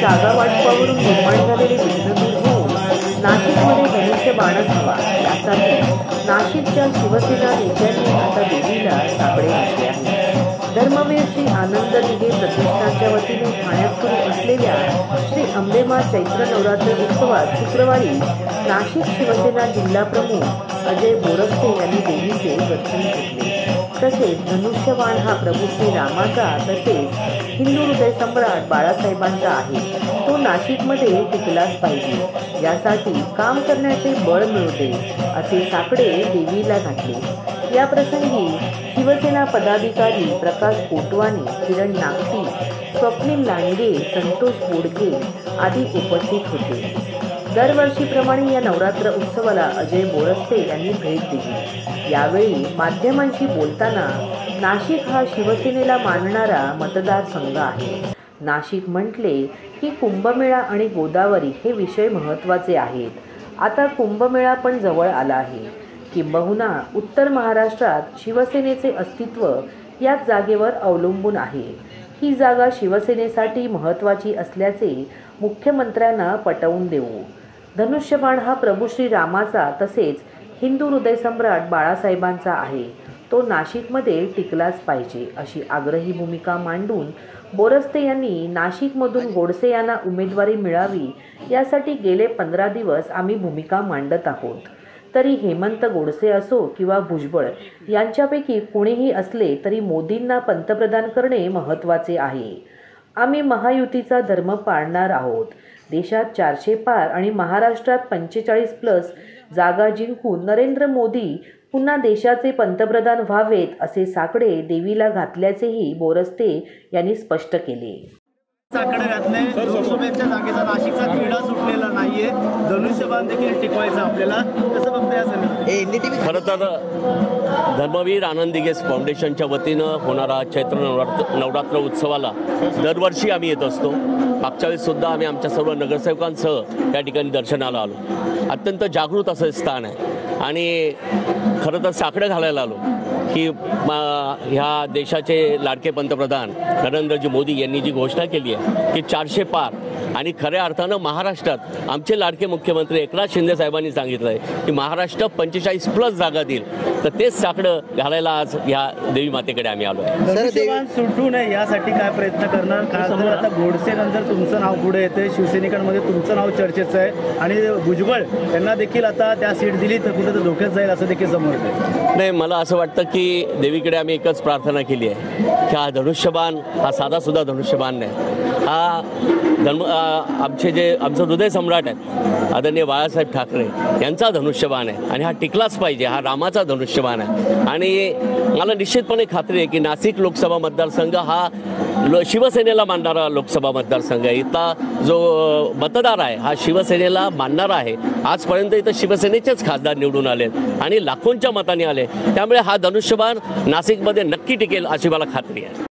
जागा वाटपावरून निर्माण झालेले विघ्नदूर होऊन नाशिकमध्ये धनुष्यबाणच हवा यासाठी नाशिकच्या शिवसेना नेत्यांनी आता देवीला साकडे घातले आहे। धर्मवीर श्री आनंद दिघे प्रतिष्ठानच्या वतीने ठाण्यात सुरू असलेल्या श्री अंबेमा चैत्र नवरात्र उत्सवात शुक्रवारी नाशिक शिवसेना जिल्हा प्रमुख अजय बोरस्ते यांनी देवीचे दर्शन घेतले। तसेच धनुष्यबाण हा प्रभू श्री रामाचा तसेच हिंदू हृदय सम्राट बाळासाहेबांचा आहे, तो नाशिकमध्ये टिकलाच पाहिजे यासाठी काम करण्याचे बळ मिळू दे असे साकडे देवीला घातले। या प्रसंगी शिवसेना पदाधिकारी प्रकाश कोटवानी, किरण नागती, स्वप्नील लांडगे, संतोष बोडके आदी उपस्थित होते। दरवर्षीप्रमाणे या नवरात्र उत्सवाला अजय बोरस्ते यांनी भेट दिली। यावेळी माध्यमांशी बोलताना नाशिक हा शिवसेनेला मानणारा मतदारसंघ आहे। नाशिक म्हटले की कुंभमेळा आणि गोदावरी हे विषय महत्त्वाचे आहेत। आता कुंभमेळा पण जवळ आला आहे। किंबहुना उत्तर महाराष्ट्रात शिवसेनेचे अस्तित्व याच जागेवर अवलंबून आहे। ही जागा शिवसेनेसाठी महत्त्वाची असल्याचे मुख्यमंत्र्यांना पटवून देऊ। धनुष्यबाण हा प्रभू श्री रामाचा तसेच हिंदू हृदय सम्राट बाळासाहेबांचा आहे, तो नाशिकमध्ये टिकलाच पाहिजे अशी आग्रही भूमिका मांडून बोरस्ते यांनी नाशिकमधून गोडसे यांना उमेदवारी मिळावी यासाठी गेले 15 दिवस आम्ही भूमिका मांडत आहोत। तरी हेमंत गोडसे असो किंवा भुजबळ यांच्यापैकी कोणीही असले तरी मोदींना पंतप्रधान करणे महत्त्वाचे आहे। आम्ही महायुतीचा धर्म पाळणार आहोत। देशात 400 पार आणि महाराष्ट्रात 45+ जागा जिंकून नरेंद्र मोदी पुन्हा देशाचे पंतप्रधान व्हावेत असे साकडे देवीला घातल्याचेही बोरस्ते यांनी स्पष्ट केले। साकडे घातले लोकसभेच्या जागेचा नाशिकचा क्रीडा सुटलेला नाहीये, धनुष्यबाण देखील टिकवायचं आपल्याला, कसं बघताय असं? खरं तर धर्मवीर आनंद दिघे फाउंडेशनच्या वतीनं होणारा चैत्र नवरात्र उत्सवाला दरवर्षी आम्ही येत असतो। मागच्या वेळेस सुद्धा आम्ही आमच्या सर्व नगरसेवकांसह त्या ठिकाणी दर्शनाला आलो। अत्यंत जागृत असं स्थान आहे आणि खरं तर साकडं घालायला आलो की ह्या देशाचे लाडके पंतप्रधान नरेंद्रजी मोदी यांनी जी घोषणा केली आहे की 400 पार आणि खऱ्या अर्थानं महाराष्ट्रात आमचे लाडके मुख्यमंत्री एकनाथ शिंदे साहेबांनी सांगितलं आहे की महाराष्ट्र 45+ जागा देईल, तर तेच साकडं घालायला आज ह्या देवी मातेकडे आम्ही आलो आहे। धनुष्यबाण सुटू नये यासाठी काय प्रयत्न करणार? खासदार आता गोडसे नंतर तुमचं नाव पुढे येते, शिवसैनिकांमध्ये तुमचं नाव चर्चेचं आहे आणि भुजबळ यांना देखील आता त्या सीट दिली तर कुठे तर धोक्यात जाईल असं देखील समोर येतं। नाही, मला असं वाटतं की देवीकडे आम्ही एकच प्रार्थना केली आहे की हा धनुष्यबाण हा साधासुद्धा धनुष्यबाण नाही, हा आमचं हृदय सम्राट आहेत आदरणीय बाळासाहेब ठाकरे यांचा धनुष्यबाण आहे आणि हा टिकलाच पाहिजे, हा रामाचा धनुष्यबाण आहे। आणि मला निश्चितपणे खात्री आहे की नाशिक लोकसभा मतदारसंघ हा शिवसेनेला मानणारा लोकसभा मतदारसंघ आहे। इथला जो मतदार आहे हा शिवसेनेला मानणारा आहे। आजपर्यंत इथं शिवसेनेचेच खासदार निवडून आलेत आणि लाखोंच्या मताने आले, त्यामुळे हा धनुष्यबाण नाशिकमध्ये नक्की टिकेल अशी मला खात्री आहे।